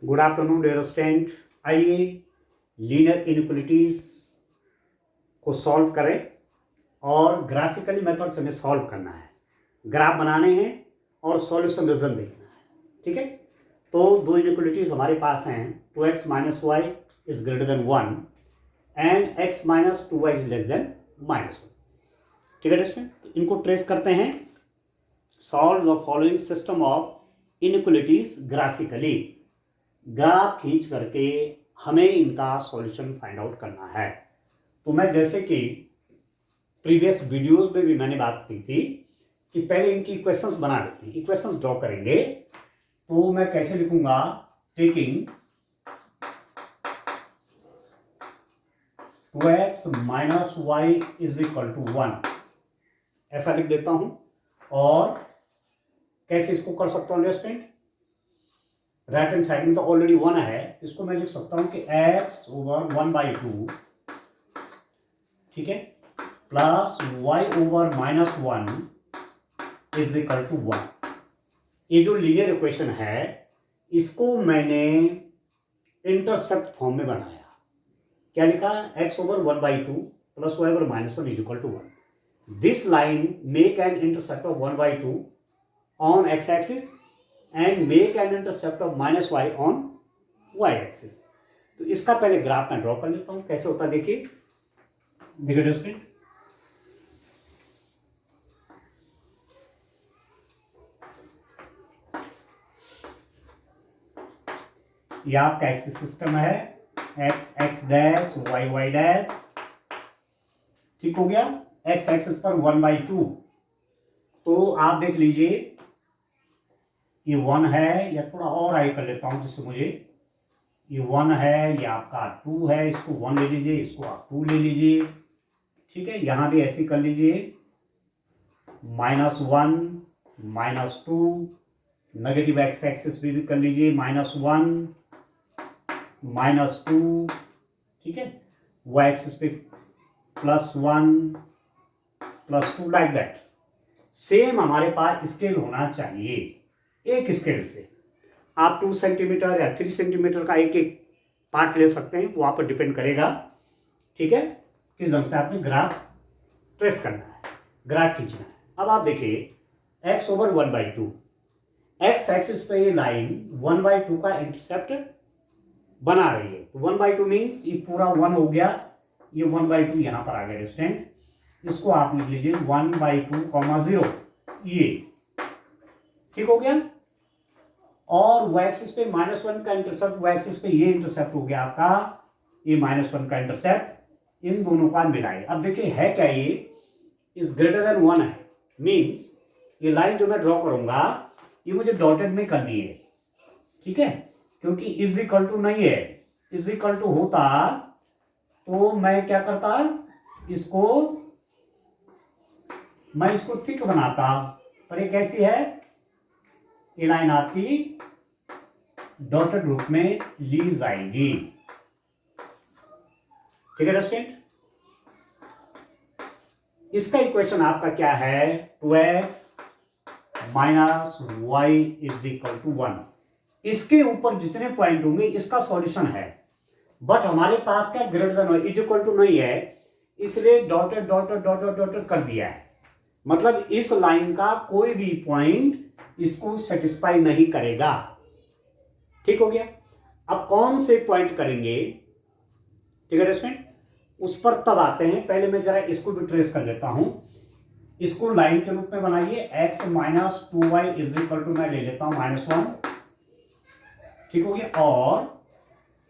Good afternoon dear student. आइए linear inequalities को solve करें और ग्राफिकली मेथड से हमें सॉल्व करना है। ग्राफ बनाने हैं और सॉल्यूशन रिजल्ट देखना है। ठीक है, तो दो इनइक्वालिटीज हमारे पास हैं। 2x minus y is greater than 1 and x minus 2y is less than -1। ठीक है स्टूडेंट, तो इनको ट्रेस करते हैं। Solve the following system of inequalities graphically. Graph खींच करके हमें इनका सॉल्यूशन फाइंड आउट करना है। तो मैं जैसे कि प्रीवियस वीडियोस में भी मैंने बात की थी कि पहले इनकी इक्वेशंस बना लेते हैं। इक्वेशंस ड्रॉ करेंगे तो मैं कैसे लिखूंगा, taking 2x minus y is equal to 1 ऐसा लिख देता हूं। और कैसे इसको कर सकता हूं स्टूडेंट, राइट हैंड साइड में तो ऑलरेडी 1 है, इसको मैं लिख सकता हूं कि x ओवर 1/2, ठीक है, plus y over -1 is equal to 1। ये जो लीनियर इक्वेशन है इसको मैंने इंटरसेप्ट फॉर्म में बनाया। क्या लिखा, x over 1/2 plus y over -1 is equal to 1। This line make an intercept of 1/2 on x axis and make an intercept of -y on y axis. तो इसका पहले ग्राफ मैं ड्रॉ कर लेता हूं, कैसे होता है देखिए। देखिए स्टूडेंट, यह आपका एक्सिस सिस्टम है, x डैश y डैश, ठीक हो गया। x एक्सिस पर 1/2, तो आप देख लीजिए ये 1 है, या थोड़ा और आई कर लेता हूं जिससे मुझे, ये 1 है, ये आपका 2 है, इसको 1 ले लीजिए, इसको आप 2 ले लीजिए। ठीक है, यहां भी ऐसे कर लीजिए, -1 -2, नेगेटिव एक्स एक्सिस भी कर लीजिए, -1 -2, ठीक है, y एक्सिस पे +1 +2, लाइक दैट। सेम हमारे पास स्केल होना चाहिए, एक स्केल से। आप 2 सेंटीमीटर या 3 सेंटीमीटर का एक एक पार्ट ले सकते हैं, वो आप पर डिपेंड करेगा। ठीक है, किस ढंग से आपने ग्राफ ट्रेस करना है, ग्राफ खींचना है। अब आप देखिए x ओवर 1/2, x एक्सिस पे ये लाइन 1/2 का इंटरसेप्ट बना रही है। तो 1/2 मीन्स ये पूरा 1 हो गया, ये 1/2 यहां पर आ गया स्टूडेंट। इसको आप लिख लीजिए 1/2, 0, ये ठीक हो गया। और y एक्सिस पे -1 का इंटरसेप्ट, y एक्सिस पे ये इंटरसेप्ट हो गया आपका, ये -1 का इंटरसेप्ट, इन दोनों का मिलाए। अब देखिए है क्या, ये इज ग्रेटर देन 1 है, मींस ये लाइन जो मैं ड्रॉ करूंगा ये मुझे डॉटेड में करनी है। ठीक है, क्योंकि इज इक्वल टू नहीं है, इज इक्वल टू होता तो मैं क्या करता, मैं इसको थिक बनाता, पर ये कैसी है, ये लाइन आपकी डॉटेड रूप में ली जाएगी। ठीक है स्टूडेंट, इसका इक्वेशन आपका क्या है, 2x minus y is equal to 1। इसके ऊपर जितने पॉइंट होंगे इसका सॉल्यूशन है, बट हमारे पास क्या greater than is equal to नहीं है, इसलिए डॉटेड डॉटेड डॉटेड डॉटेड कर दिया है। मतलब इस लाइन का कोई भी पॉइंट इसको सेटिस्फाई नहीं करेगा। ठीक हो गया। अब कौन से पॉइंट करेंगे, ठीक है स्टूडेंट, उस पर तब आते हैं। पहले मैं जरा इसको भी ट्रेस कर लेता हूं। इसको लाइन के रूप में बनाइए, x minus 2y is equal to, मैं ले लेता हूं -1, ठीक हो गया। और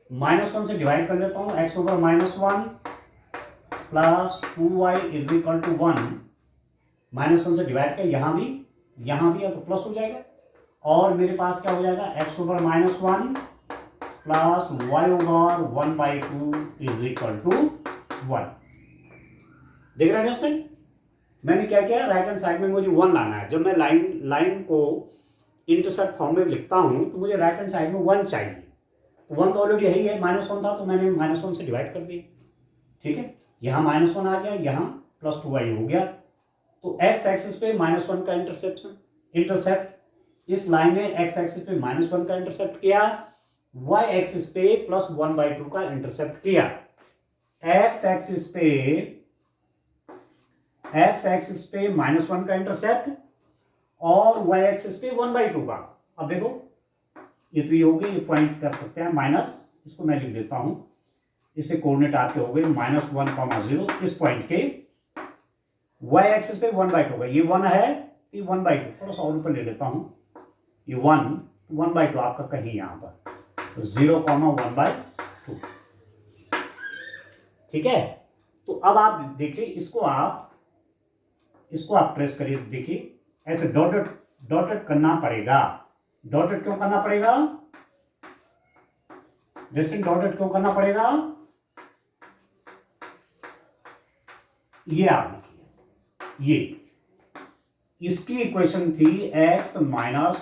-1 से डिवाइड कर लेता हूं, x over -1 plus 2y is equal to 1, -1 से डिवाइड कर, यहां भी है तो प्लस हो जाएगा। और मेरे पास क्या हो जाएगा, x over -1 plus y over 1/2 is equal to 1। देख रहे हैं स्टूडेंट, मैंने क्या किया, राइट हैंड साइड में मुझे 1 लाना है। जब मैं लाइन को इंटरसेप्ट फॉर्म में लिखता हूं तो मुझे राइट हैंड साइड में 1 चाहिए। तो 1 तो ऑलरेडी यही है, -1 था तो मैंने -1 से डिवाइड कर दिया। ठीक है, यहां -1 आ गया, यहां +2y हो गया। तो x एक्सिस पे -1 का इंटरसेप्ट, इस लाइन ने x एक्सिस पे -1 का इंटरसेप्ट किया, वाई एक्सिस पे +1/2 का इंटरसेप्ट किया, एक्स एक्सिस पे -1 का इंटरसेप्ट और वाई एक्सिस पे 1/2 का। अब देखो ये तो ये हो गए, ये पॉइंट कर सकते हैं माइनस, इसको मैं लिख देता हूं, इससे कोऑर्डिनेट आपके हो गए -1, 0 इस पॉइंट के वाई एक्सिस पे 1/2 का, ये 1 है, ये 1/2, थोड़ा सा और ऊपर ले लेता हूं, ये 1/2 आपका कहीं यहां पर 0,1/2, ठीक है। तो अब आप देखिए इसको आप ट्रेस करिए, देखिए ऐसे डॉटेड करना पड़ेगा। डॉटेड क्यों करना पड़ेगा? डॉटेड क्यों करना पड़ेगा? ये आप देखिए, ये इसकी इक्वेशन थी x -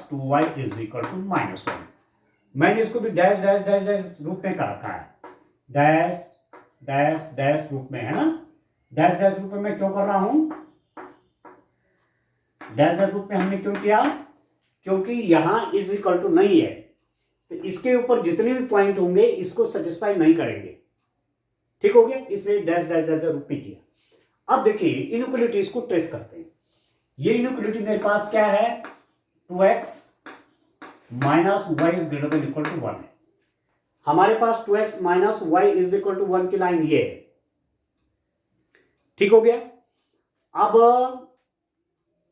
2y = -1। मैंने इसको भी डैश डैश डैश डैश रूप में कर रखा है, डैश डैश डैश रूप में, है ना। डैश डैश रूप में मैं क्यों कर रहा हूं? डैश डैश रूप में हमने क्यों किया? क्योंकि यहां = नहीं है, तो इसके ऊपर जितने भी पॉइंट होंगे इसको सेटिस्फाई नहीं करेंगे, ठीक हो गया, इसलिए डैश डैश डैश रूप में किया। अब देखिए इनइक्वालिटीज को ट्रेस करते हैं। ये इनइक्वालिटी मेरे पास क्या है? 2x - y > 1 है। हमारे पास 2x - y = 1 की लाइन ये है, ठीक हो गया। अब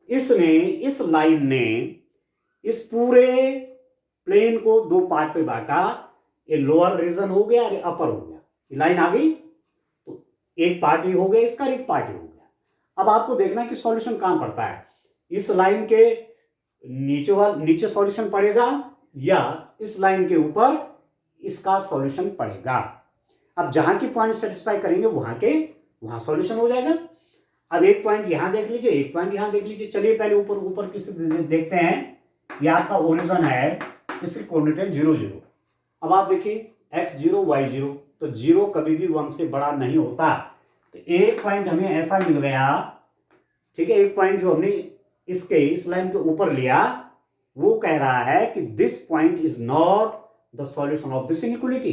इस लाइन ने इस पूरे प्लेन को दो पार्ट पे बांटा, ये लोअर रीजन हो गया और अपर हो गया, ये लाइन आ गई, तो एक पार्ट ही हो गया इसका, एक पार्ट ही हो गया। अब आपको देखना है कि सॉल्यूशन कहां पड़ता है, इस लाइन के नीचे सॉल्यूशन पड़ेगा या इस लाइन के ऊपर इसका सॉल्यूशन पड़ेगा। अब जहां की पॉइंट सेटिस्फाई करेंगे वहां सॉल्यूशन हो जाएगा। अब एक पॉइंट यहां देख लीजिए, एक पॉइंट यहां देख लीजिए। चलिए पहले ऊपर किसी देखते हैं, ये आपका ओरिजिन है, इसकी कोऑर्डिनेट है 0 0। अब आप देखिए x0 y0, तो 0 कभी भी 1 से बड़ा नहीं होता, तो एक पॉइंट हमें ऐसा मिल गया, ठीक है। एक पॉइंट जो हमने इस लाइन के ऊपर लिया, वो कह रहा है कि this point is not the solution of this inequality.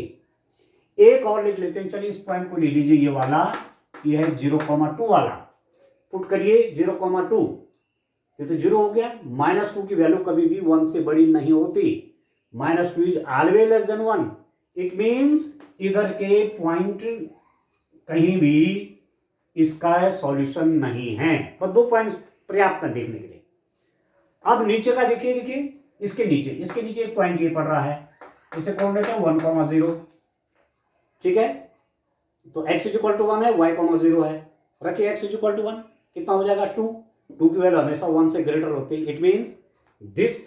एक और लिख लेते हैं, चलिए इस पॉइंट को ले लीजिए, ये वाला, ये है 0,2 वाला, पुट करिए 0,2, ये तो 0 हो गया। -2 की वैल्यू कभी भी 1 से बड़ी नहीं होती, -2 is always less than 1। It means इधर के पॉइंट कहीं भी इसका सॉल्यूशन नहीं है, बस 2 पॉइंट्स पर्याप्त है देखने के लिए। अब नीचे का देखिए इसके नीचे एक पॉइंट ये पड़ रहा है, इसे कोऑर्डिनेट है 1,0, ठीक है। तो x = 1 है, y, 0 है, रखिए x = 1, कितना हो जाएगा 2 की वैल्यू हमेशा 1 से ग्रेटर होती है। It means this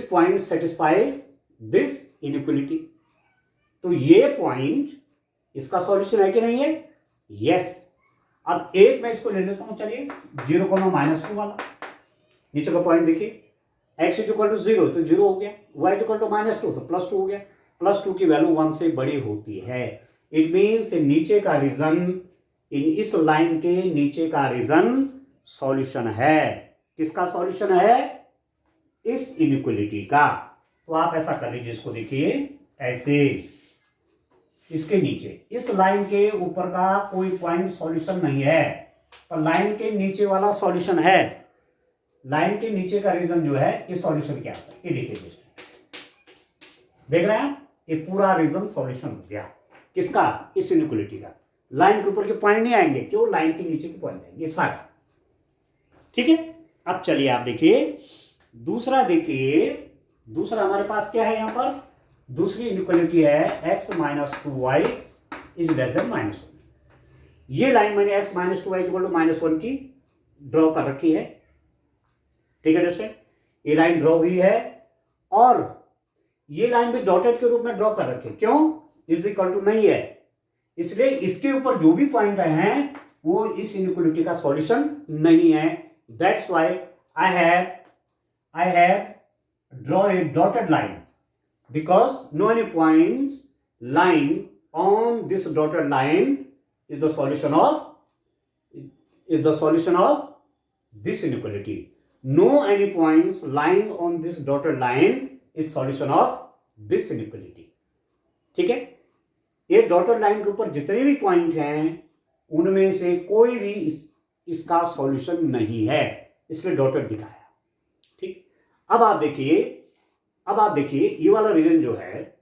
point satisfies this inequality. तो ये पॉइंट इसका सॉल्यूशन है कि नहीं है? यस। अब एक मैं इसको ले लेता हूं, चलिए 0, -2 वाला, नीचे का पॉइंट देखिए, x = 0 तो 0 हो गया, y = -2 तो +2 हो गया, +2 की वैल्यू 1 से बड़ी होती है। इट मीन्स नीचे का रीजन, इस लाइन के नीचे का रीजन सॉल्यूशन है। किसका सॉल्यूशन है? इस इनइक्वालिटी का। तो आप ऐसा कर लीजिए, इसको देखिए ऐसे, इसके नीचे इस लाइन के ऊपर का कोई पॉइंट सॉल्यूशन नहीं है, पर लाइन के नीचे वाला सॉल्यूशन है। लाइन के नीचे का रीजन जो है, ये सॉल्यूशन क्या है, ये देखिए, देख रहे हैं, ये पूरा रीजन सॉल्यूशन हो गया। किसका? इस इनइक्वालिटी का। लाइन के ऊपर के पॉइंट नहीं आएंगे, क्यों? लाइन के नीचे के पॉइंट आएंगे सारे, ठीक है। अब चलिए आप देखिए दूसरा, हमारे पास क्या है, यहां पर दूसरी इनइक्वालिटी है x - 2y > -1। ये लाइन मैंने x - 2y = -1 की ड्रॉ कर रखी है, ठीक है दोस्तों, ये लाइन ड्रॉ हुई है, और ये लाइन भी डॉटेड के रूप में ड्रॉ कर रखी है। क्यों? = नहीं है, इसलिए इसके ऊपर जो भी पॉइंट हैं वो इस इनइक्वालिटी का सॉल्यूशन नहीं है। That's why I have draw a dotted line, because no any points lying on this dotted line is the solution of this inequality. No any points lying on this dotted line is solution of this inequality. ठीक है, एक dotted line के ऊपर जितने भी point हैं उनमें से कोई भी इसका सॉल्यूशन नहीं है, इसलिए डॉटेड दिखाया। ठीक, अब आप देखिए ये वाला रीजन जो है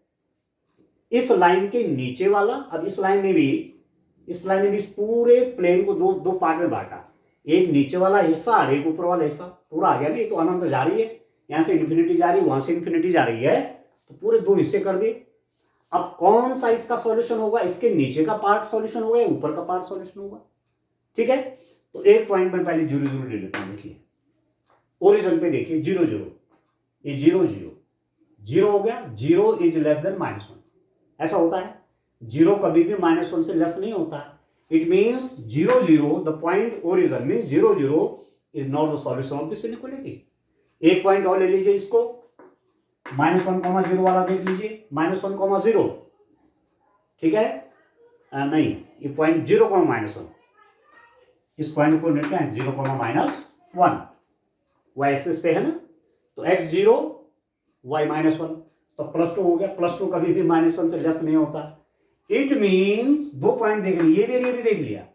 इस लाइन के नीचे वाला, अब इस लाइन ने भी पूरे प्लेन को दो पार्ट में बांटा, एक नीचे वाला हिस्सा और एक ऊपर वाला हिस्सा। पूरा आ गया ना, ये तो अनंत जा रही है, यहां से इन्फिनिटी जा रही है, वहां से इन्फिनिटी जा रही है, तो पूरे दो हिस्से कर दिए। अब कौन सा इसका सॉल्यूशन होगा, इसके नीचे का पार्ट सॉल्यूशन होगा या ऊपर का पार्ट सॉल्यूशन होगा। ठीक है, तो एक पॉइंट में पहले 0 0 ले लेता हूं। देखिए ओरिजिन पे देखिए 0 0, ये 0 0 0 हो गया, 0 इज लेस देन -1। ऐसा होता है, 0 कभी भी -1 से लेस नहीं होता। It means 0 0, the point origin means 0 0 is not the solution of this inequality. एक पॉइंट और ले लीजिए, इसको -1, 0 वाला देख लीजिए, -1, 0। ठीक है, नहीं, ये पॉइंट 0, -1, इस पॉइंट को लेते हैं 0, -1, y एक्सिस पे है ना, तो x0 y -1, तो +2 हो गया। +2 कभी भी -1 से लेस नहीं होता। इट मीन्स दो पॉइंट देख लीजिए, ये भी देख लिया।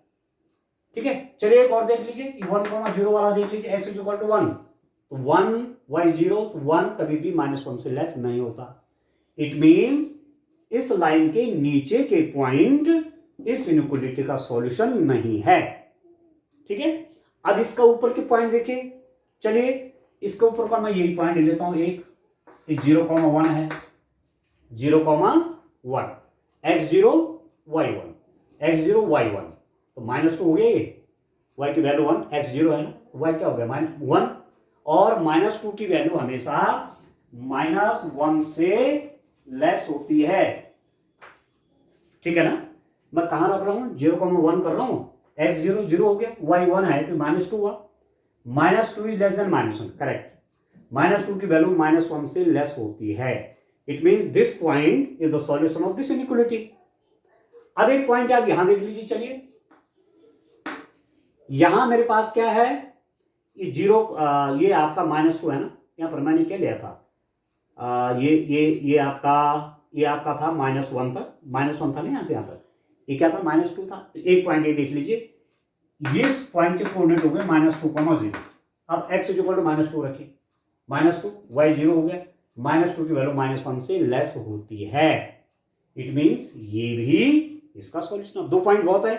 ठीक है, चलिए एक और देख लीजिए, 1, 0 वाला देख लीजिए, x = 1, तो 1 y0, तो 1 कभी भी -1 से लेस नहीं होता। इट मीन्स इस लाइन के नीचे के पॉइंट इस इनइक्वालिटी का सॉल्यूशन नहीं है। ठीक है, अब इसका ऊपर के पॉइंट देखिए, चलिए इसके ऊपर का मैं यही पॉइंट ले लेता हूं, एक 0,1 है, 0,1, x0 y1, x0 y1, तो -2 हो गया, ये y की वैल्यू 1, x0 है ना, तो y क्या हो गया -1, और -2 की वैल्यू हमेशा -1 से लेस होती है। ठीक है ना, मैं कहां रख रहा हूं, 0,1 कर रहा हूं, x0 0 हो गया, y1 है तो -2 हुआ, -2 इज लेस देन -1, करेक्ट। -2 की वैल्यू -1 से लेस होती है। It means this point is the solution of this inequality. अब एक पॉइंट आप यहां देख लीजिए, चलिए यहां मेरे पास क्या है, ये 0, ये आपका -2 है ना, यहां पर मैंने क्या लिया था, ये आपका था -1 तक, -1 था ना, यहां से यहां तक ये क्या था, -2 था। तो एक पॉइंट ये देख लीजिए, ये पॉइंट के कोऑर्डिनेट हो गए -2, 0। अब x = -2 रखिए, -2 y0 हो गया, -2 की वैल्यू -1 से लेस होती है। इट मीन्स ये भी इसका सॉल्यूशन। दो पॉइंट बहुत है,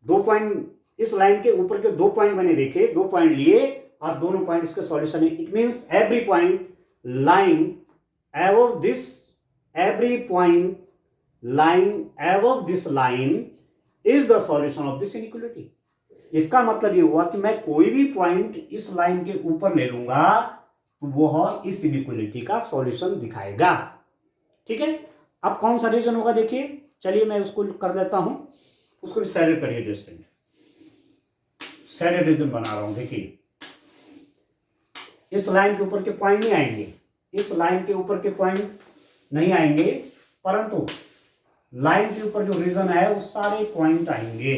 दो पॉइंट इस लाइन के ऊपर के दो पॉइंट मैंने देखे, दो पॉइंट लिए और दोनों पॉइंट इसके सॉल्यूशन है। It means every point line above this line is the solution of this inequality। इसका मतलब ये हुआ कि मैं कोई भी पॉइंट इस लाइन के ऊपर ले लूंगा तो वह इस इनइक्वालिटी का सॉल्यूशन दिखाएगा। ठीक है, अब कौन सा रीजन होगा देखिए, चलिए मैं उसको कर देता हूं, उसको भी सैडेड करिए, डिस्टेंट सैडेड रीजन बना रहा हूं। देखिए इस लाइन के ऊपर के पॉइंट नहीं आएंगे, इस लाइन के ऊपर के पॉइंट नहीं आएंगे, परंतु लाइन के ऊपर जो रीजन है वो सारे पॉइंट आएंगे।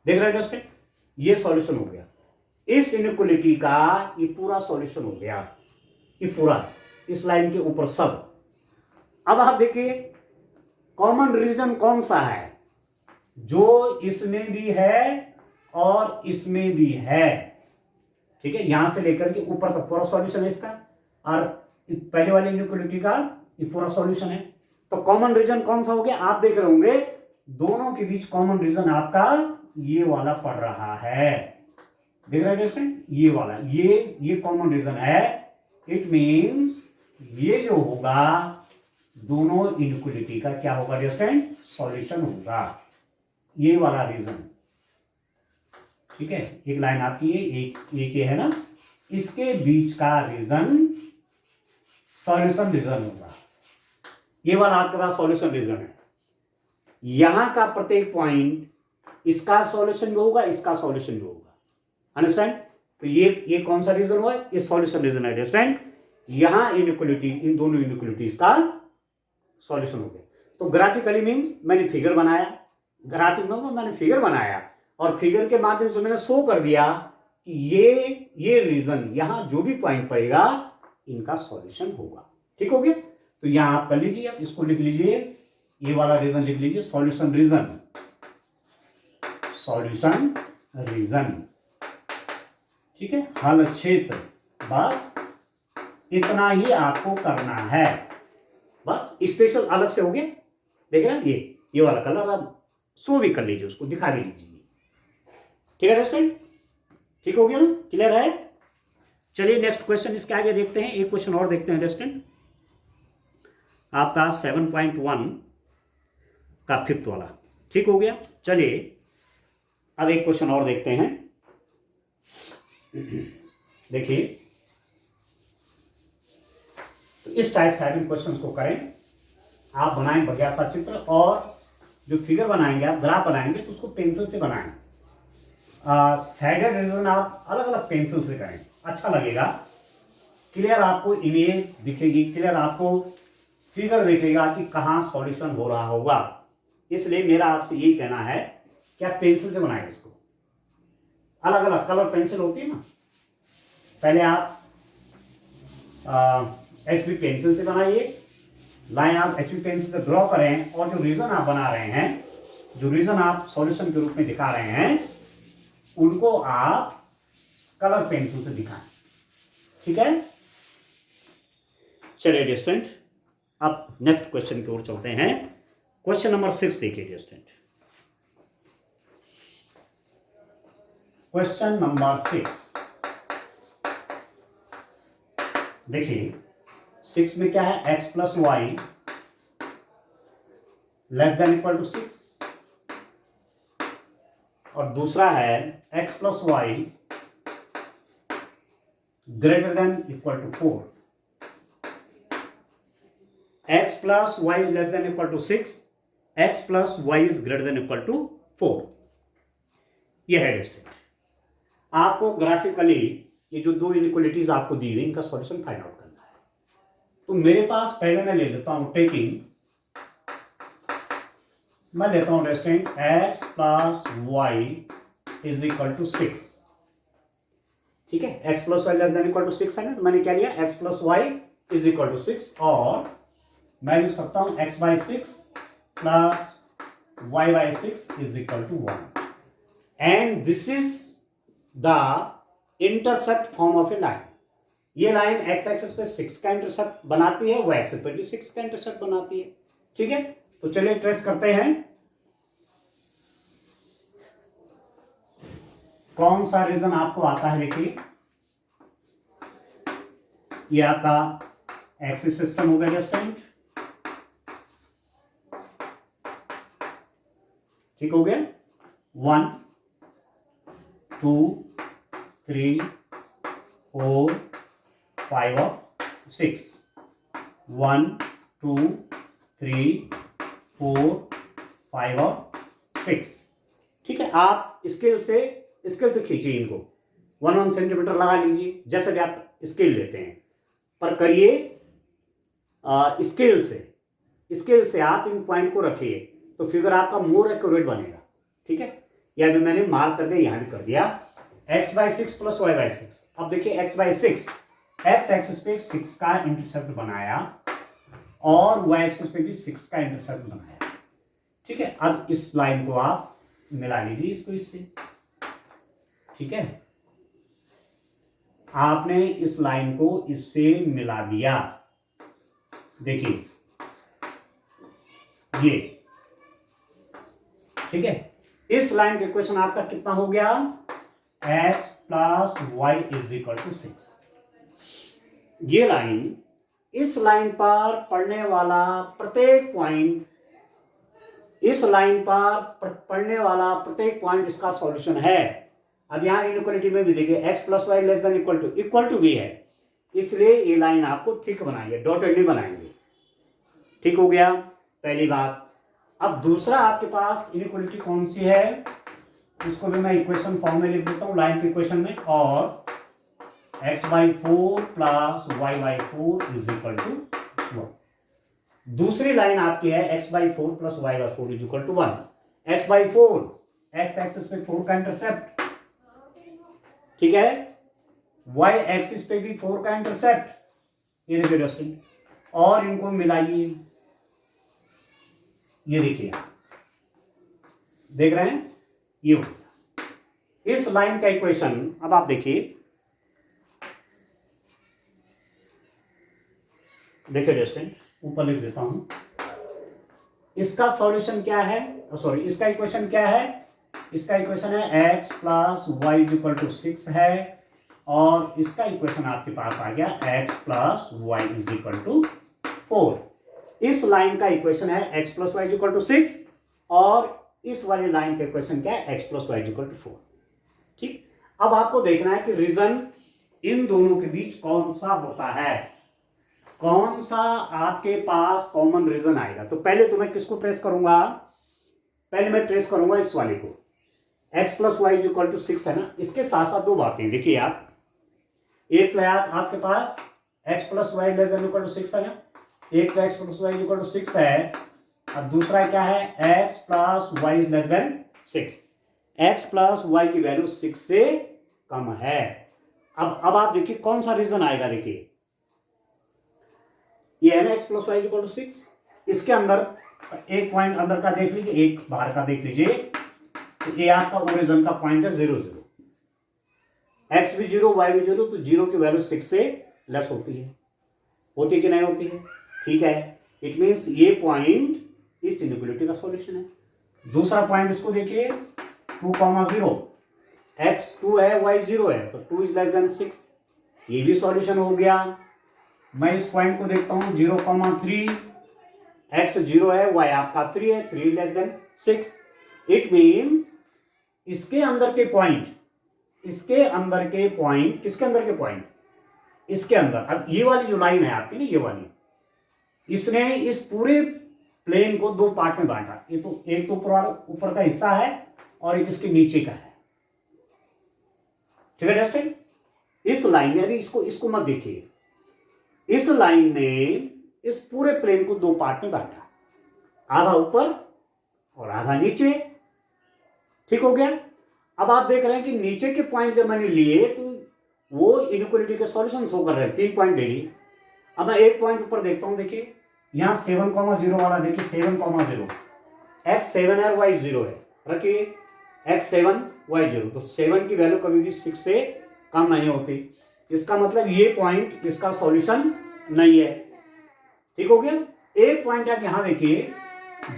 देख रहे हैं दोस्तों, ये सॉल्यूशन हो गया इस इनइक्वालिटी का, ये पूरा सॉल्यूशन हो गया, ये पूरा इस लाइन के ऊपर सब। अब आप देखिए कॉमन रीजन कौन सा है, जो इसमें भी है और इसमें भी है। ठीक है, यहां से लेकर के ऊपर तक पूरा सॉल्यूशन है इसका, और पहले वाले इनइक्वालिटी का ये पूरा सॉल्यूशन है। तो कॉमन रीजन कौन सा हो गया, आप देख रहे होंगे दोनों के बीच कॉमन रीजन आपका ये वाला पड़ रहा है। देख रहे हैं दोस्तों, ये वाला, ये कॉमन रीजन है। इट मींस ये जो होगा दोनों इनइक्वालिटी का क्या होगा दोस्तों, सॉल्यूशन होगा, ये वाला रीजन। ठीक है, एक लाइन आपकी है, एक ये है ना, इसके बीच का रीजन सॉल्यूशन रीजन होगा। ये वाला आपके पास सॉल्यूशन रीजन है। यहां का प्रत्येक पॉइंट इसका सॉल्यूशन भी होगा, इसका सॉल्यूशन भी होगा। अंडरस्टैंड? तो ये कौन सा रीजन हुआ, ये सॉल्यूशन रीजन है। अंडरस्टैंड? यहां इनइक्वालिटी, इन दोनों इनइक्वालिटीज का सॉल्यूशन हो गया। तो ग्राफिकली मींस मैंने फिगर बनाया, ग्राफिक में मैंने फिगर बनाया और फिगर के माध्यम से मैंने शो कर दिया कि ये रीजन, यहां जो भी पॉइंट पड़ेगा इनका सॉल्यूशन होगा। ठीक हो गया? तो यहां आप कर लीजिए, आप इसको लिख लीजिए, ये वाला रीजन लिख लीजिए, सॉल्यूशन रीजन, सॉल्यूशन रीजन। ठीक है, हल क्षेत्र, बस इतना ही आपको करना है, बस स्पेशल अलग से हो गया। देख रहे हैं ये वाला कलर आप शो भी कर लीजिए, उसको दिखा भी लीजिए। ठीक है स्टूडेंट, ठीक हो गया ना, क्लियर है? चलिए नेक्स्ट क्वेश्चन इसके आगे देखते हैं, एक क्वेश्चन और देखते हैं स्टूडेंट, आपका 7.1 का फिफ्थ वाला। ठीक हो गया, चलिए अब एक क्वेश्चन और देखते हैं। देखिए, तो इस टाइप से आप क्वेश्चंस को करें, आप बनाएं बढ़िया सा चित्र, और जो फिगर बनाएंगे आप, ग्राफ बनाएंगे, तो उसको पेंसिल से बनाएं। साइडेड रीजन आप अलग अलग पेंसिल से करें, अच्छा लगेगा, क्लियर आपको इमेज दिखेगी, क्लियर आपको फिगर दिखेगा कि कहाँ सॉल्यूशन हो रहा होगा। इसलिए मेरा आपसे यही कहना है कि आप पेंसिल से बनाएं इसको। अलग अलग कलर पेंसिल होती है ना, पहले आप HB पेंसिल से बनाइए, लाइन आप HB पेंसिल से ड्रॉ करें, और जो रीजन आप बना रहे हैं, जो रीजन आप सॉल्यूशन के रूप में दिखा रहे हैं, उनको आप कलर पेंसिल से दिखाएं। ठीक है, चलिए डिस्टेंट, अब नेक्स्ट क्वेश्चन की ओर चलते हैं। क्वेश्चन नंबर 6 देखिए डिस्टेंट, क्वेश्चन नंबर 6 देखिए, 6 में क्या है, x plus y less than equal to 6, और दूसरा है x plus y greater than equal to 4। x plus y is less than equal to 6, x plus y is greater than equal to 4। यह है distant. आपको graphically ये जो दो inequalities आपको दी हुई, इनका सॉल्यूशन फाइंड आउट करना है। तो मेरे पास पहले मैं ले लेता हूं टेकिंग, मैं लेता हूं distant x plus y is equal to 6। ठीक है, x plus y less than equal to 6 है ना, तो मैंने क्या लिया, x plus y is equal to 6, और मैं लिख सकता हूं x by 6 plus y by 6 is equal to 1, and this is the intercept form of a line. ये लाइन x एक्सिस पे 6 का इंटरसेप्ट बनाती है, y एक्सिस पे भी 6 का इंटरसेप्ट बनाती है। ठीक है, तो चलिए ट्रेस करते हैं, कौन सा रीजन आपको आता है। देखिए, ये आपका एक्सिस सिस्टम हो गया डिस्टेंट, ठीक हो गया, 1 2 3 4 5 और 6, 1 2 3 4 5 और 6। ठीक है, आप स्केल से खींचिए इनको, 1 सेंटीमीटर लगा लीजिए, जैसे भी आप स्केल लेते हैं, पर करिए स्केल से आप इन पॉइंट को रखिए, तो फिगर आपका मोर एक्यूरेट बनेगा। ठीक है, यह भी मैंने मार्क कर दिया, यहां भी कर दिया, x by 6 plus y by 6। अब देखिए x बाई 6, x एक्सिस पे 6 का इंटरसेप्ट बनाया, और y एक्सिस पे भी 6 का इंटरसेप्ट बनाया। ठीक है, अब इस लाइन को आप मिला लीजिए इसको इससे। ठीक है, आपने इस लाइन को इससे मिला दिया, देखिए ये। ठीक है, इस लाइन का इक्वेशन आपका कितना हो गया, x plus y is equal to 6। ये लाइन, इस लाइन पर पड़ने वाला प्रत्येक पॉइंट, इस लाइन पर पड़ने वाला प्रत्येक पॉइंट इसका सॉल्यूशन है। अब यहां इनइक्वालिटी में भी देखिए, x plus y less than equal to भी है, इसलिए ये लाइन आपको थिक बनाइए, डॉटेड नहीं बनाएंगे। ठीक हो गया, पहली बात। अब दूसरा आपके पास इनइक्वालिटी कौन सी है, उसको भी मैं इक्वेशन फॉर्म में लिख देता हूं, लाइन के इक्वेशन में, और x by 4 plus y by 4 is equal to 1। दूसरी लाइन आपकी है x by 4 plus y by 4 is equal to 1। x by 4, x axis पे 4 का इंटरसेप्ट, ठीक है, y एक्सिस पे भी 4 का इंटरसेप्ट, ये देखिए दोस्तों, और इनको मिलाइए, ये देखिए देख रहे हैं, ये हो गया इस लाइन का इक्वेशन। अब आप देखिए दोस्तों, ऊपर लिख देता हूं, इसका सॉल्यूशन क्या है, सॉरी इसका इक्वेशन क्या है, इसका इक्वेशन है x plus y equal to 6 है, और इसका इक्वेशन आपके पास आ गया x plus y is equal to 4। इस लाइन का इक्वेशन है x plus y equal to 6, और इस वाली लाइन का इक्वेशन क्या है, x plus y equal to 4। ठीक, अब आपको देखना है कि रीजन इन दोनों के बीच कौन सा होता है, कौन सा आपके पास कॉमन रीजन आएगा। तो पहले तो मैं किसको ट्रेस करूंगा, पहले मैं ट्रेस करूंगा इस वाले को, x plus y equal to 6 है ना। इसके साथ साथ दो बातें देखिए आप, एक तो है आपके पास x plus y less than equal to 6 है ना, एक तो x plus y equal to 6 है, और दूसरा क्या है x plus y less than 6, x plus y की वैल्यू 6 से कम है। अब आप देखिए कौन सा रीजन आएगा, देखिए ये है ना x plus y equal to 6, इसके अंदर एक पॉइंट अंदर का देख लीजिए, एक बाहर का देख लीजिए, तो ये आपका ओरिजिन का पॉइंट है 0 0, x भी 0 y भी 0, तो 0 की वैल्यू 6 से लेस होती है कि नहीं होती है, ठीक है। इट मींस ये पॉइंट इस इनइक्वालिटी का सॉल्यूशन है। दूसरा पॉइंट इसको देखिए 2,0, x 2 है y 0 है, तो 2 इज लेस देन 6, ये भी सॉल्यूशन हो गया। मैं इस पॉइंट को देखता हूं 0,3, x 0 है, y आपका 3 है, 3 लेस देन 6। इट मींस इसके अंदर के पॉइंट, इसके अंदर के पॉइंट, किसके अंदर के पॉइंट, इसके अंदर। अब ये वाली जो लाइन है आपकी ना, ये वाली, इसने इस पूरे प्लेन को दो पार्ट में बांटा, ये तो एक तो ऊपर का हिस्सा है और एक इसके नीचे का है, ठीक है दोस्तों। इस लाइन में, अभी इसको मत देखिए, इस लाइन ने इस पूरे प्लेन को दो पार्ट में बांटा, आधा ऊपर और आधा नीचे, ठीक हो गया। अब आप देख रहे हैं कि नीचे के पॉइंट जब मैंने लिए तो वो इनइक्वालिटी के सॉल्यूशन शो कर रहे हैं, 3 पॉइंट ले लिए। अब मैं एक पॉइंट ऊपर देखता हूं, देखिए यहां 7,0 वाला, देखिए 7,0, x 7 है, y 0 है, रखिए x 7 y 0, तो 7 की वैल्यू कभी भी 6 से कम नहीं होती, इसका मतलब ये पॉइंट इसका सॉल्यूशन नहीं है, ठीक हो गया। एक पॉइंट आप यहां देखिए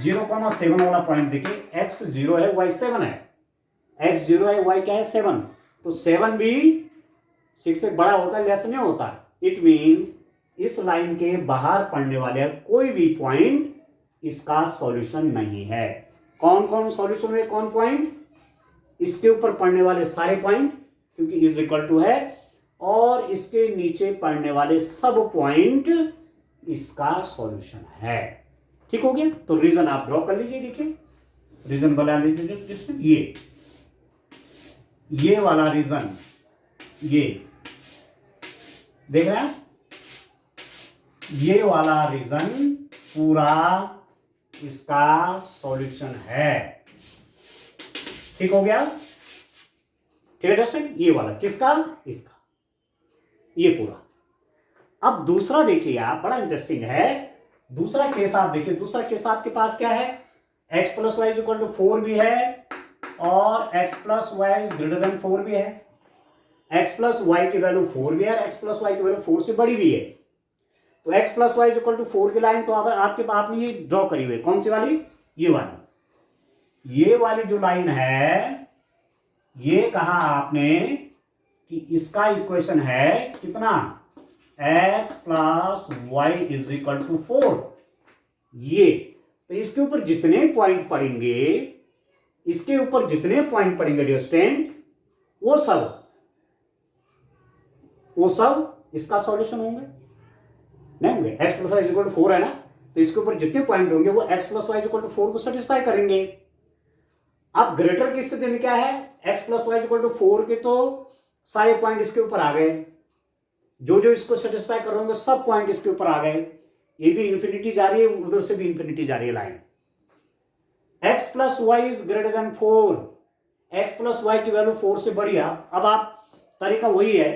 0,7 वाला पॉइंट देखिए, x 0 है, y 7 है, x 0 है, y क्या है 7, तो 7 भी 6 से बड़ा होता है, लेस नहीं होता। इट मींस इस लाइन के बाहर पड़ने वाले कोई भी पॉइंट इसका सॉल्यूशन नहीं है। कौन कौन सॉल्यूशन है, कौन पॉइंट, इसके ऊपर पड़ने वाले सारे पॉइंट, क्योंकि इज इक्वल टू है, और इसके नीचे पड़ने वाले सब पॉइंट इसका सॉल्यूशन है, ठीक हो गया। तो रीजन आप ड्रॉ कर लीजिए, देखिए रीजन बना लीजिए, जिसमें ये वाला रीजन, ये देख रहे हैं, ये वाला रीजन पूरा इसका सॉल्यूशन है, ठीक हो गया, ठीक है दोस्तों। ये वाला किसका, इसका, ये पूरा। अब दूसरा देखिए आप, बड़ा इंटरेस्टिंग है, दूसरा केस आप देखिए, दूसरा केस आपके पास क्या है, x plus y equal to 4 भी है, और x plus y is greater than 4 भी है, x प्लस वाई की वैल्यू 4 भी है, x प्लस वाई की वैल्यू 4 से बड़ी भी है। तो x plus y equal to 4 की लाइन तो आपने ये ड्रॉ करी हुई है, कौन सी वाली, ये वाली जो लाइन है, ये कहा आपने कि इसका इक्वेशन है कितना, x plus y is equal to 4, ये। तो इसके ऊपर जितने पॉइंट पड़ेंगे, इसके ऊपर जितने पॉइंट पड़ेंगे डियर स्टूडेंट, वो सब इसका सॉल्यूशन होंगे, नहीं होंगे। x plus y equal to 4 है ना, तो इसके ऊपर जितने पॉइंट होंगे वो x plus y equal to 4 को सेटिस्फाई करेंगे। अब ग्रेटर की स्थिति में क्या है, x plus y equal to 4 के तो सारे पॉइंट इसके ऊपर आ गए, जो जो इसको सेटिस्फाई कर रहे होंगे सब पॉइंट इसके ऊपर आ गए, ये भी इंफिनिटी जा रही है, उधर से भी इंफिनिटी जा रही है line. x plus y is greater than 4, x plus y की वैल्यू 4 से बड़ी है। अब आप तरीका वही है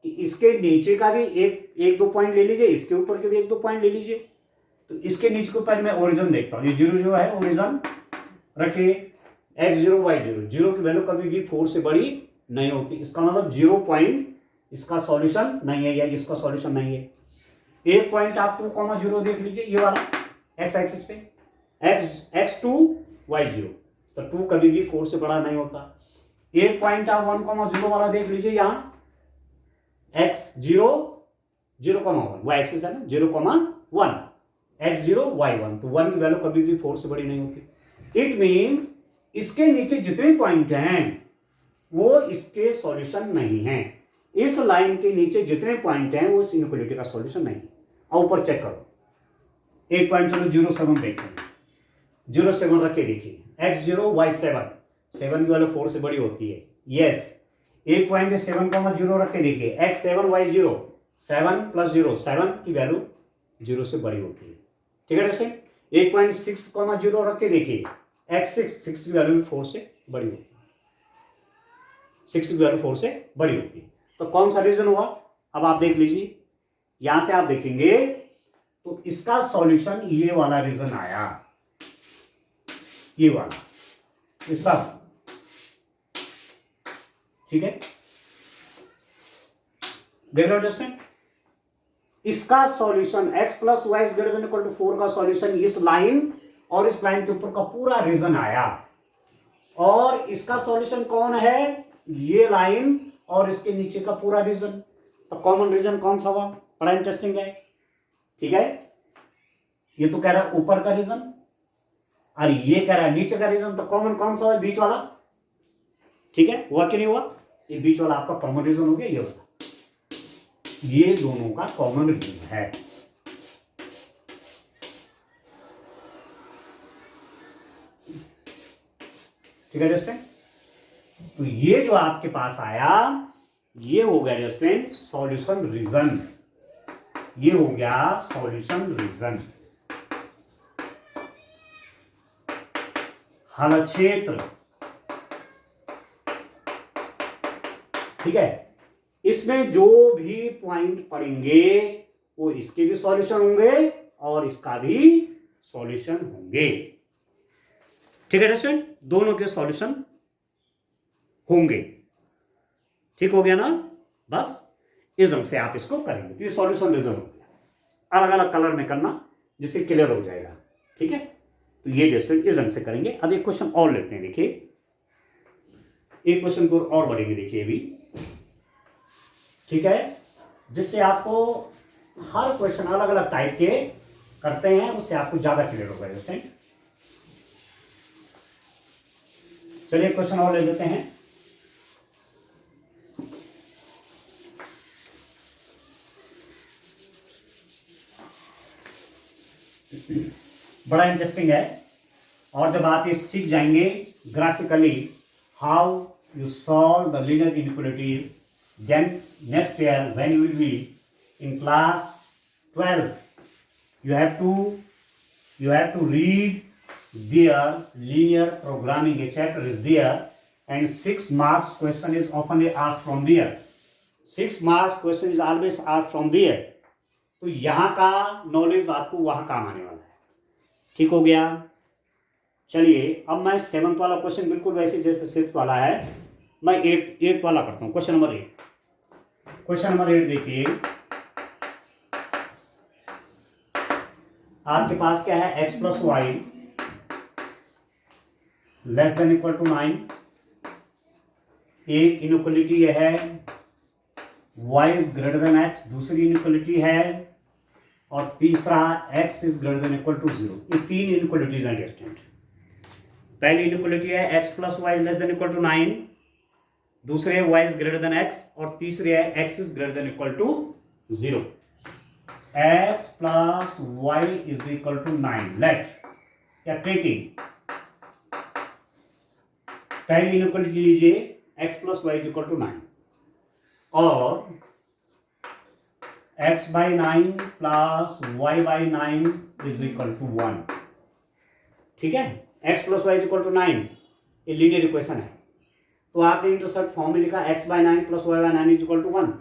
कि इसके नीचे का भी एक दो पॉइंट ले लीजिए, इसके ऊपर के भी एक दो पॉइंट ले लीजिए। तो इसके नीचे को पहले मैं ओरिजिन देखता हूँ, ये 0 है ओरिजिन रखिए, x0 y0, जीरो की वैल्यू कभी भी 4 से बड़ी नहीं होती, इसका मतलब 0 पॉइंट इसका सॉल्यूशन नहीं है या इसका सॉल्यूशन नहीं है। एक पॉइंट आप 2,0 देख लीजिए, ये वाला x एक्सिस पे x2 y0, तो 2 कभी भी 4 से बड़ा नहीं होता। एक पॉइंट आप 1,0 वाला देख लीजिए, यहां x0 0,1 y एक्सिस है ना, 0,1 x0 y1, तो 1 की वैल्यू कभी भी 4 से बड़ी नहीं होती। इट मीन्स इसके नीचे जितने पॉइंट हैं वो इसके सॉल्यूशन नहीं हैं। इस लाइन के नीचे जितने पॉइंट हैं वो इस इनइक्वालिटी का सॉल्यूशन नहीं है। अब ऊपर चेक करो, एक पॉइंट चलो 0,7 देखते हैं, 0,7 रख के देखिए, x0 y7, 7 की वैल्यू 4 से बड़ी होती है, यस। एक पॉइंट 7,0 रख के देखिए, x7 y0, 7 + 0, 7 की वैल्यू 0 से बड़ी होती है, ठीक है दोस्तों। एक पॉइंट 6,0 रख के देखिए, x6, 6 की वैल्यू 4 से बड़ी होती है, 6 की वैल्यू 4 से बड़ी होती है। तो कौन सा रीजन हुआ, अब आप देख लीजिए, यहां से आप देखेंगे तो इसका सॉल्यूशन ये वाला रीजन आया, ये वाला, ये सब, ठीक है। देख रहे हो दोस्तों, इसका सॉल्यूशन x + y > 4 का सॉल्यूशन इस लाइन और इस लाइन के ऊपर का पूरा रीजन आया, और इसका सॉल्यूशन कौन है, ये लाइन और इसके नीचे का पूरा रीजन। तो कॉमन रीजन कौन सा हुआ, बड़ा इंटरेस्टिंग है, ठीक है। ये तो कह रहा है ऊपर का रीजन और ये कह रहा है नीचे का रीजन, तो कॉमन कौन सा है, बीच वाला, ठीक है। हुआ कि नहीं हुआ, ये बीच वाला आपका कॉमन रीजन हो गया, ये वाला, ये दोनों का कॉमन रीजन है। ठीक है दोस्तों, तो ये जो आपके पास आया ये हो गया दोस्तों सॉल्यूशन रीजन, ये हो गया सॉल्यूशन रीजन। हल क्षेत्र, ठीक है, इसमें जो भी पॉइंट पड़ेंगे वो इसके भी सॉल्यूशन होंगे और इसका भी सॉल्यूशन होंगे, ठीक है दोस्तों, दोनों के सॉल्यूशन होंगे, ठीक हो गया ना। बस इस ढंग से आप इसको करेंगे तो ये सॉल्यूशन रीजन हो गया। अलग अलग कलर में करना जिससे क्लियर हो जाएगा, ठीक है। तो ये दोस्तों इस ढंग से करेंगे। अब एक क्वेश्चन और लेते हैं, देखिए एक क्वेश्चन को और बढ़ेंगे, देखिए अभी, ठीक है, जिससे आपको हर क्वेश्चन अलग अलग टाइप के करते हैं उससे आपको ज्यादा क्लियर होगा दोस्तों। चलिए क्वेश्चन और ले लेते हैं। बड़ा इंटरेस्टिंग है, और जब आप ये सीख जाएंगे graphically how you solve the linear inequalities, then next year when you will be in class 12 you have to read their linear programming, a chapter is there and 6 marks question is often asked from there, 6 marks question is always asked from there। तो यहाँ का knowledge आपको वहाँ काम आने वाला है, ठीक हो गया। चलिए अब मैं 7th वाला क्वेश्चन बिल्कुल वैसे जैसे 6th वाला है, मैं 8th वाला करता हूँ। क्वेश्चन नंबर 8, क्वेश्चन नंबर 8 देखिए, आपके पास क्या है, x + y <= 9, एक इनइक्वालिटी यह है, y > x दूसरी इनइक्वालिटी है, और तीसरा x > 0। ये 3 इनइक्वालिटीज हैं डिस्टेंट। पहली इनइक्वालिटी है x + y <= 9, दूसरे y > x, और तीसरे है x > 0। x + y = 9। लेट या टेकिंग पहली इनइक्वालिटी लीजिए, x + y = 9 और x/9 + y/9 = 1, ठीक है। x + y = 9 ये लीनियर इक्वेशन है, तो आपने इंटरसेप्ट फॉर्म में लिखा x/9 + y/9 = 1।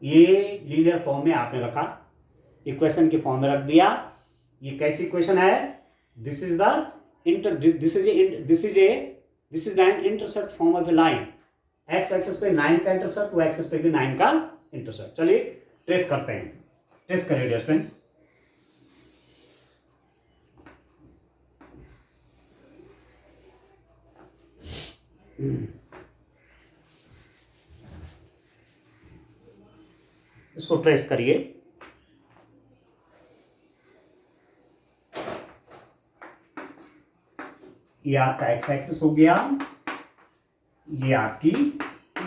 ये लीनियर फॉर्म में आपने रखा, इक्वेशन के फॉर्म में रख दिया। ये कैसी इक्वेशन है? This is an intercept form of a line. X axis पे 9 का इंटरसेप्ट, वाई एक्सिस पे भी 9 का इंटरसेप्ट। चलिए ट्रेस करते हैं, ट्रेस करिए डियर स्टूडेंट। इसको ट्रेस करिए। ये आपका एक्स एक्सिस हो गया, ये आपकी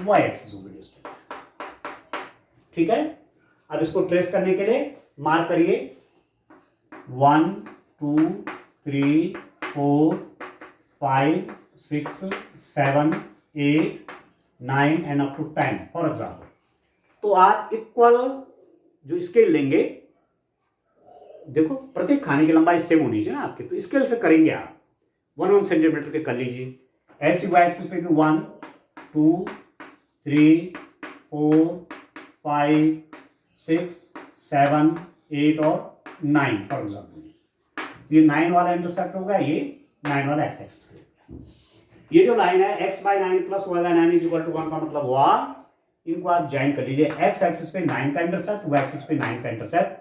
वाई एक्सिस हो गई स्टूडेंट। ठीक है, अब इसको ट्रेस करने के लिए मार्क करिए 1 2 3 4 5 6 7 8 9 and up to 10 for example. तो आप इक्वल जो स्केल लेंगे, देखो प्रत्येक खाने की लंबाई सेम होनी चाहिए ना आपके, तो स्केल से करेंगे आप 1 सेंटीमीटर के कर लीजिए। ऐसी वाई एक्सिस पे भी 1 2 3 4 5 6 7 8 और 9 फॉर एग्जाम्पल। ये 9 वाला इंटरसेप्ट होगा, ये 9 वाला एक्स एक्सिस पे। ये जो लाइन है x/9 plus y/9 equal to 1 का मतलब हुआ, इनको आप ज्वाइन कर लीजिए। एक्स एक्सिस पे 9 का इंटरसेप्ट, वाई एक्सिस पे 9 का इंटरसेप्ट,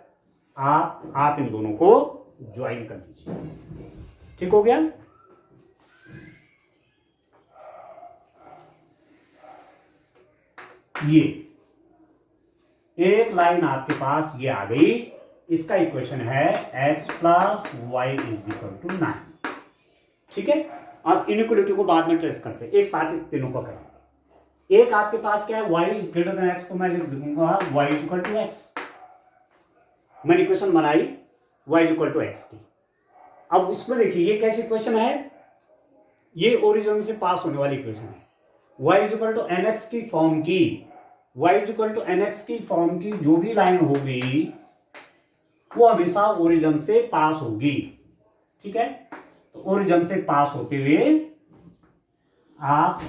आप इन दोनों को ज्वाइन कर लीजिए। ठीक हो गया? ये एक लाइन आपके पास ये आ गई, इसका इक्वेशन है x plus y is equal to 9। ठीक है, अब इनइक्वालिटी को बाद में ट्रेस करते हैं, एक साथ ही तीनों को करेंगे। एक आपके पास क्या है, y is greater than x, तो मैं लिख दूंगा y is equal to x। मैंने इक्वेशन बनाई y is equal to x की। अब इसमें देखिए ये कैसी इक्वेशन है, ये ओरिजिन से पास होने वाली इक्वेशन है। y is equal to nx की फॉर्म की, y is equal to nx की फॉर्म की जो भी लाइन होगी वो हमेशा ओरिजिन से पास होगी। ठीक है, तो ओरिजिन से पास होते हुए आप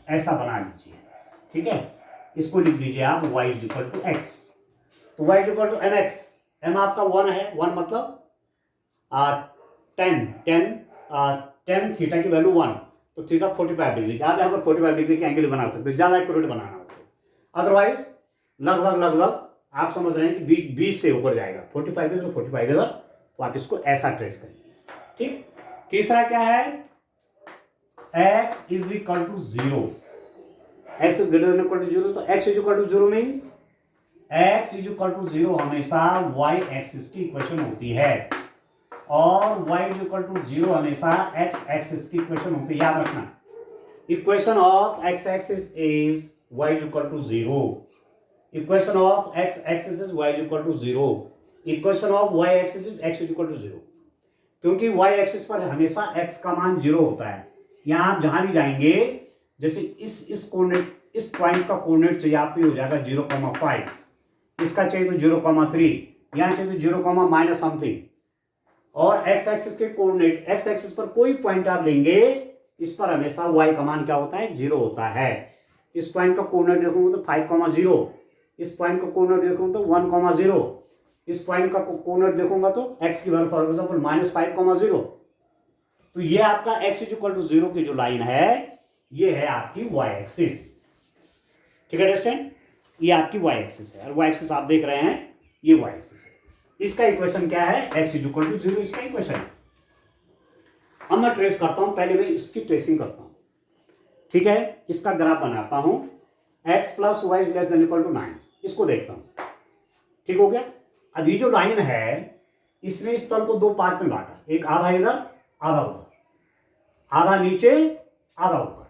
ऐसा बना लीजिए। ठीक है, इसको लिख दीजिए आप y is equal to x। तो y is equal to nx, m आपका 1 है, 1 मतलब 10 थीटा की वैल्यू 1, तो थीटा 45 डिग्री। आप यहाँ पर 45 डिग्री की एंगल बना सकते हो, ज्यादा एक्यूरेट बनाना हो तो। अदरवाइज लगभग आप समझ रहे हैं कि 20 से ऊपर जाएगा, 45 इधर 45 इधर, तो आप इसको ऐसा ट्रेस करिए। ठीक, तीसरा क्या है, x is equal to 0। x is greater than equal to 0, तो x is equal to 0 means x is equal to 0 हमेशा y एक्सिस की इक्वेशन होती है, और y इज इक्वल टू 0 हमेशा x एक्सिस की इक्वेशन होती है। याद रखना, equation of x axis is y is equal to 0, equation of x axis is y is equal to 0, equation of y axis is x is equal to 0। क्योंकि y axis पर हमेशा x का मान 0 होता है। यहां आप जहां भी जाएंगे, जैसे इस कोऑर्डिनेट, इस पॉइंट का कोऑर्डिनेट चाहिए आपको, हो जाएगा 0,5, इसका चाहिए तो 0,3, यहां चाहिए तो 0, माइनस समथिंग। और x एक्सिस के कोऑर्डिनेट, x एक्सिस पर कोई पॉइंट आप लेंगे, इस पर हमेशा y का मान क्या होता है, 0 होता है। इस पॉइंट का कोऑर्डिनेट देखोगे तो 5,0, इस पॉइंट का कोऑर्डिनेट देखोगे तो 1,0, इस पॉइंट का कोऑर्डिनेट देखूंगा तो x की वैल्यू फॉर एग्जांपल -5,0। तो ये आपका x इज इक्वल टू 0 की जो लाइन है, ये है आपकी y एक्सिस। ठीक है अंडरस्टैंड, ये आपकी y एक्सिस है, और y एक्सिस आप देख रहे हैं, ये y एक्सिस है। इसका इक्वेशन क्या है, x इज इक्वल टू 0, इसका इक्वेशन। अब मैं ट्रेस करता हूं, पहले मैं इसकी ट्रेसिंग करता हूं। ठीक है, इसका ग्राफ बनाता हूं, x plus y is less than equal to 9, इसको देखता हूं। ठीक हो गया। अब ये जो लाइन है, इसने इस तल को दो पार्ट में बांटा, एक आधा इधर आधा उधर, आधा नीचे आधा ऊपर,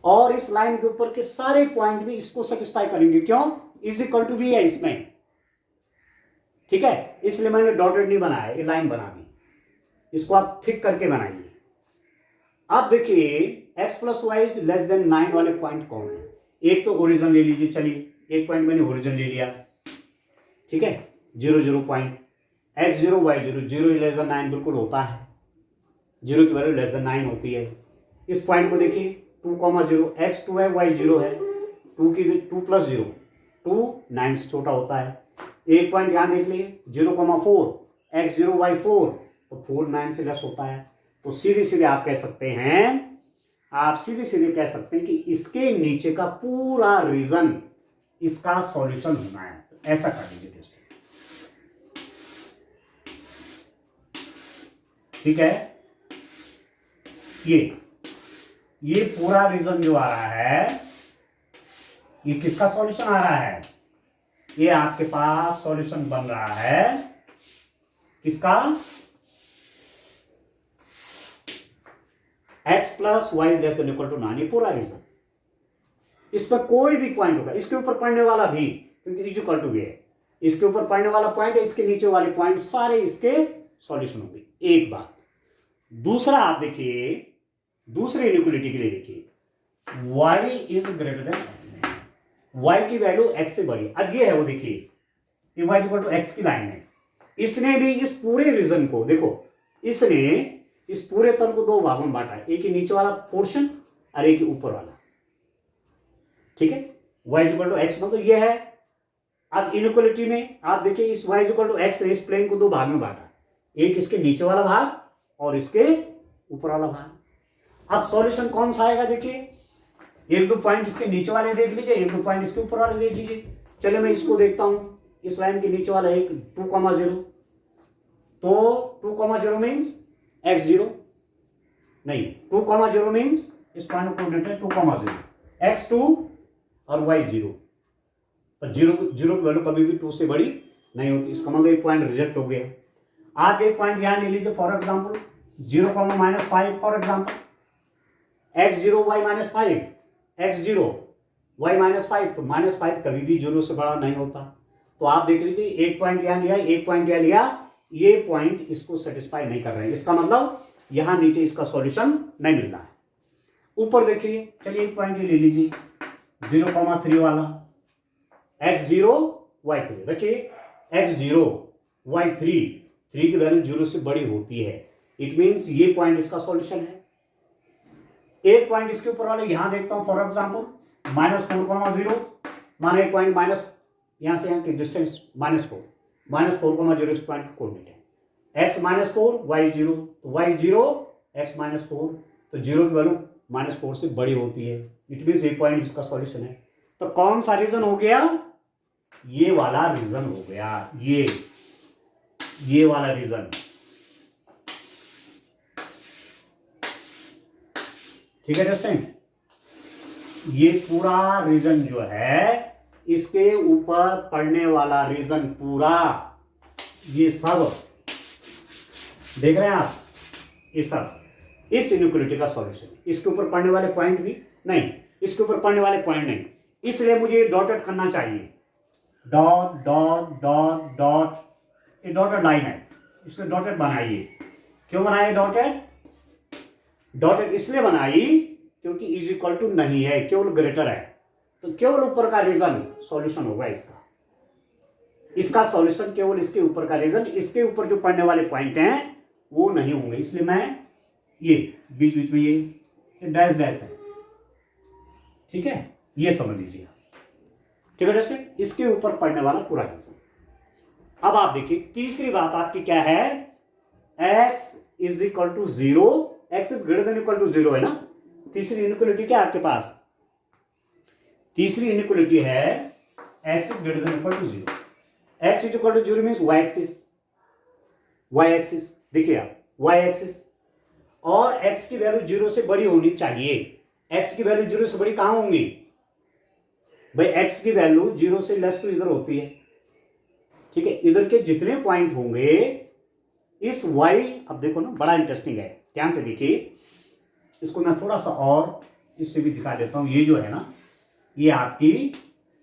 और इस लाइन के ऊपर के सारे पॉइंट भी इसको सेटिस्फाई करेंगे। क्यों, इज इक्वल टू भी है इसमें। ठीक है, इसलिए मैंने डॉटेड नहीं बनाया, ये लाइन बना दी, इसको आप थिक करके बनाइए। अब देखिए x plus y is less than 9 वाले पॉइंट कौन है, एक तो ओरिजिन ले लीजिए। चलिए एक पॉइंट मैंने ओरिजिन ले लिया, ठीक है, 0 point, x0 y0, 0 less than 9 बिल्कुल होता है, 0 की वैल्यू लेस देन 9 होती है। इस पॉइंट को देखिए 2,0, x2 है y0 है, 2 प्लस 0, 2 9 से छोटा होता है। एक पॉइंट यहाँ देख लिए 0,4 x0y4, तो 4 9 से लेस होता है। तो सीधे सीधे आप कह सकते हैं, आप सीधे सीधे कह सकते हैं कि इसके नीचे का पूरा रीजन इसका सॉल्यूशन होना है। तो ऐसा कर लीजिए टेस्ट, ठीक है। ये पूरा रीजन जो आ रहा है, ये किसका सॉल्यूशन आ रहा है? ये आपके पास सॉल्यूशन बन रहा है किसका? x plus y less than equal to 9, ये पूरा रीजन। इसमें कोई भी पॉइंट होगा, इसके ऊपर पढ़ने वाला भी, क्योंकि इक्वल टू भी है, इसके ऊपर पढ़ने वाला पॉइंट है, इसके नीचे वाले पॉइंट सारे इसके सॉल्यूशन होंगे। एक बात। दूसरा आप देखिए, दूसरे इनइक्वालिटी के लिए देखिए, y is greater than x, y की वैल्यू x से बड़ी। अब ये है वो, देखिए ये y इक्वल टू x की लाइन है। इसने भी इस पूरे रीजन को देखो, इसने इस पूरे तल को दो भागों में बांटा है, एक ही नीचे वाला पोर्शन और एक ही ऊपर वाला, ठीक है। y इक्वल टू x मतलब ये है। अब इनइक्वालिटी में आप देखिए, इस y इक्वल टू x ने इस प्लेन को दो भाग में बांटा, एक इसके नीचे वाला भाग और इसके ऊपर वाला भाग। अब सॉल्यूशन कौन सा आएगा? देखिए, एक दो पॉइंट इसके नीचे वाले देख लीजिए, एक दो पॉइंट इसके ऊपर वाले देख लीजिए। चलिए मैं इसको देखता हूं, इस लाइन के नीचे वाला एक 2,0, तो 2,0 मीन्स x0 नहीं, 2,0 मीन्स इस पॉइंट को लेते हैं 2,0, x2 और y0, पर जीरो की वैल्यू कभी भी 2 से बड़ी नहीं होती। इसका मतलब एक पॉइंट रिजेक्ट हो गया। आप एक पॉइंट यहां ले लीजिए, for example 0,-5, for example x0 y-5, x0 y-5, तो -5 कभी भी 0 से बड़ा नहीं होता। तो आप देख लीजिए, एक पॉइंट यहां लिया, एक पॉइंट यहां लिया, ये पॉइंट इसको सेटिस्फाई नहीं कर रहे हैं। इसका मतलब यहां नीचे इसका सॉल्यूशन नहीं मिल रहा है। ऊपर देखिए, चलिए एक पॉइंट ये ले लीजिए 0,3 वाला, x0 y3, देखिए x0 y3, 3 की वैल्यू 0 से बड़ी होती है। इट मीन्स ये पॉइंट इसका सॉल्यूशन है। एक पॉइंट इसके ऊपर वाले यहां देखता हूं, फॉर एग्जाम्पल -4,0, माना एक पॉइंट माइनस, यहां से यहां की डिस्टेंस -4, -4,0 इस पॉइंट का कोऑर्डिनेट है। x -4 y0, तो y0 x -4, तो 0 की वैल्यू -4 से बड़ी होती है। इट मीन्स ये पॉइंट इसका सॉल्यूशन है। तो कौन सा रीजन हो गया? ये वाला रीजन हो गया, ये वाला रीजन, ठीक है दोस्तों। ये पूरा रीजन जो है, इसके ऊपर पड़ने वाला रीजन पूरा, ये सब देख रहे हैं आप, ये सब इस इनइक्वालिटी का सॉल्यूशन। इसके ऊपर पड़ने वाले पॉइंट भी नहीं, इसके ऊपर पड़ने वाले पॉइंट नहीं, इसलिए मुझे डॉटेड करना चाहिए, डॉट डॉट डॉट डॉट, ये डॉटेड लाइन है, इसको डॉटेड बनाइए। क्यों बनाइए डॉटेड? डॉटेड इसलिए बनाई क्योंकि इज इक्वल टू नहीं है, केवल ग्रेटर है, तो केवल ऊपर का रीजन सॉल्यूशन होगा इसका सॉल्यूशन केवल इसके ऊपर का रीजन, इसके ऊपर जो पड़ने वाले पॉइंट हैं वो नहीं होंगे। इसलिए मैं ये बीच बीच में ये डैश डैश है, ठीक है, ये समझ लीजिए, ठीक है दोस्तों। इसके ऊपर पड़ने वाला पूरा रीजन। अब आप देखिए, तीसरी बात आपकी क्या है? x is equal to 0, x is greater than equal to 0 है ना। तीसरी इनइक्वालिटी क्या है आपके पास? तीसरी इनइक्वालिटी है x is greater than equal to 0, x is equal to 0 means y axis, देखिए आप y एक्सिस, और x की वैल्यू 0 से बड़ी होनी चाहिए। x की वैल्यू 0 से बड़ी कहां होंगी भाई? x की वैल्यू 0 से लेस तो इधर होती है, ठीक है। इधर के जितने पॉइंट होंगे इस y, अब देखो ना, बड़ा इंटरेस्टिंग है, ध्यान से देखिए। इसको मैं थोड़ा सा और इससे भी दिखा देता हूं। ये जो है ना, ये आपकी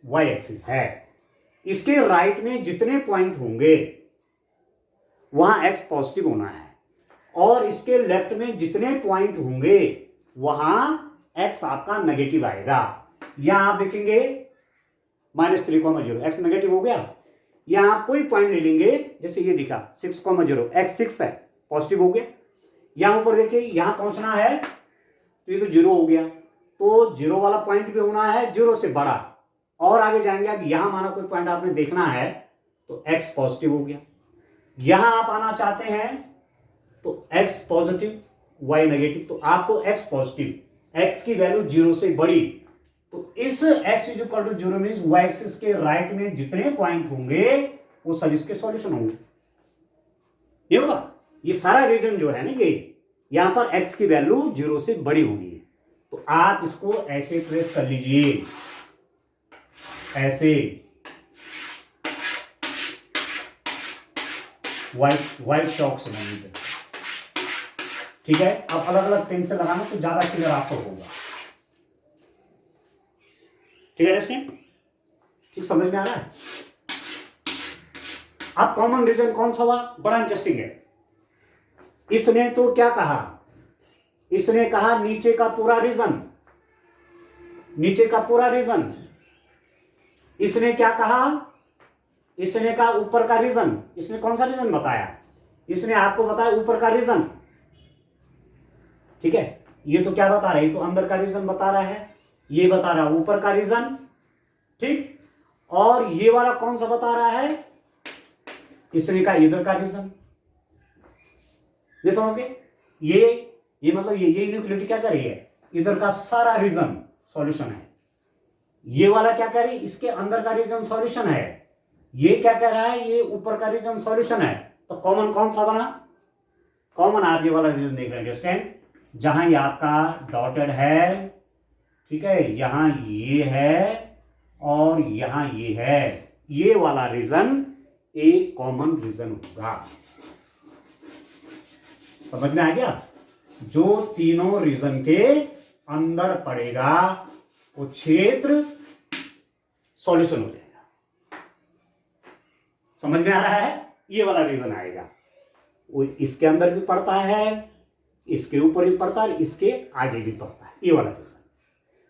y एक्सिस है। इसके राइट में जितने पॉइंट होंगे वहां x पॉजिटिव होना है, और इसके लेफ्ट में जितने पॉइंट होंगे वहां x आपका नेगेटिव आएगा। यहां आप देखेंगे -3,0, x नेगेटिव हो गया। यहां आप कोई पॉइंट ले लेंगे, जैसे ये दिखा 6,0, x 6 है, पॉजिटिव हो गया। यहां ऊपर देखिए, यहां पहुंचना है तो ये तो 0 हो गया, तो 0 वाला पॉइंट भी होना है 0 से बड़ा, और आगे जाएंगे। अब यहां माना कोई पॉइंट आपने देखना है तो x पॉजिटिव हो गया, यहां आप आना चाहते हैं तो x पॉजिटिव y नेगेटिव, तो आपको x पॉजिटिव, x की वैल्यू 0 से बड़ी, तो इस x is equal to 0 means y axis के राइट में जितने पॉइंट होंगे वो सब इसके सॉल्यूशन होंगे। ये होगा, ये सारा रीजन जो है ना, ये यहां पर x की वैल्यू 0 से बड़ी होगी, तो आप इसको ऐसे ट्रेस कर लीजिए, ऐसे व्हाइट चौक से बनाइए, ठीक है। अब अलग अलग पेन से लगाना तो ज्यादा क्लियर आपको होगा, ठीक है दोस्तों, ठीक समझ में आ रहा है। अब कॉमन रीजन कौन सा हुआ, बड़ा इंटरेस्टिंग है। इसने तो क्या कहा, इसने कहा नीचे का पूरा रीजन, नीचे का पूरा रीजन। इसने क्या कहा, इसने कहा ऊपर का रीजन। इसने कौन सा रीजन बताया, इसने आपको बताया ऊपर का रीजन, ठीक है। ये तो क्या बता रहा है, ये तो अंदर का रीजन बता रहा है, ये बता रहा है ऊपर का रीजन, ठीक। और ये वाला कौन सा बता रहा है, इसने कहा इधर का रीजन। ये समझ गए, ये मतलब ये इनइक्वालिटी क्या कर रही है, इधर का सारा रीजन सॉल्यूशन है, ये वाला क्या कर रही है, इसके अंदर का रीजन सॉल्यूशन है, ये क्या कह रहा है, ये ऊपर का रीजन सॉल्यूशन है। तो कॉमन कौन सा बना, कॉमन आप ये वाला रीजन देख रहे हैं अंडरस्टैंड, जहां ये आपका डॉटेड है, ठीक है, यहां ये है और यहां ये है, ये वाला रीजन एक कॉमन रीजन होगा। समझ में आ गया, जो तीनों रीजन के अंदर पड़ेगा वो क्षेत्र सॉल्यूशन हो जाएगा। समझ में आ रहा है, ये वाला रीजन आएगा, वो इसके अंदर भी पड़ता है, इसके ऊपर भी पड़ता है, इसके आगे भी पड़ता है, ये वाला रीजन।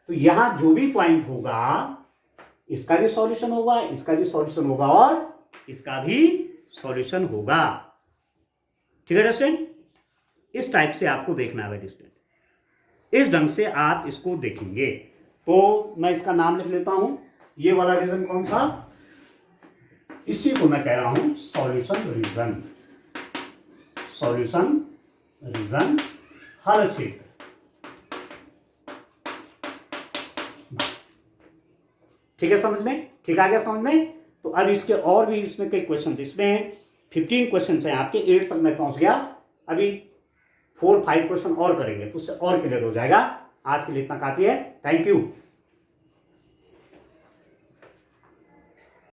तो यहां जो भी पॉइंट होगा इसका भी सॉल्यूशन होगा, इसका भी सॉल्यूशन होगा और इसका भी सॉल्यूशन होगा, ठीक है दोस्तों। इस टाइप से आपको देखना है दोस्तों, इस ढंग से आप इसको देखेंगे। तो मैं इसका नाम लिख लेता हूं, ये वाला रीजन कौन सा, इसी को मैं कह रहा हूं सॉल्यूशन रीजन, सॉल्यूशन रीजन हल क्षेत्र। ठीक है समझ में, ठीक आ गया समझ में। तो अब इसके और भी इसमें कई क्वेश्चन, इसमें 15 क्वेश्चन हैं आपके, 8 तक मैं पहुंच गया, अभी 4-5 क्वेश्चन और करेंगे तो उससे और क्लियर हो जाएगा। आज के लिए इतना काफी है, थैंक यू।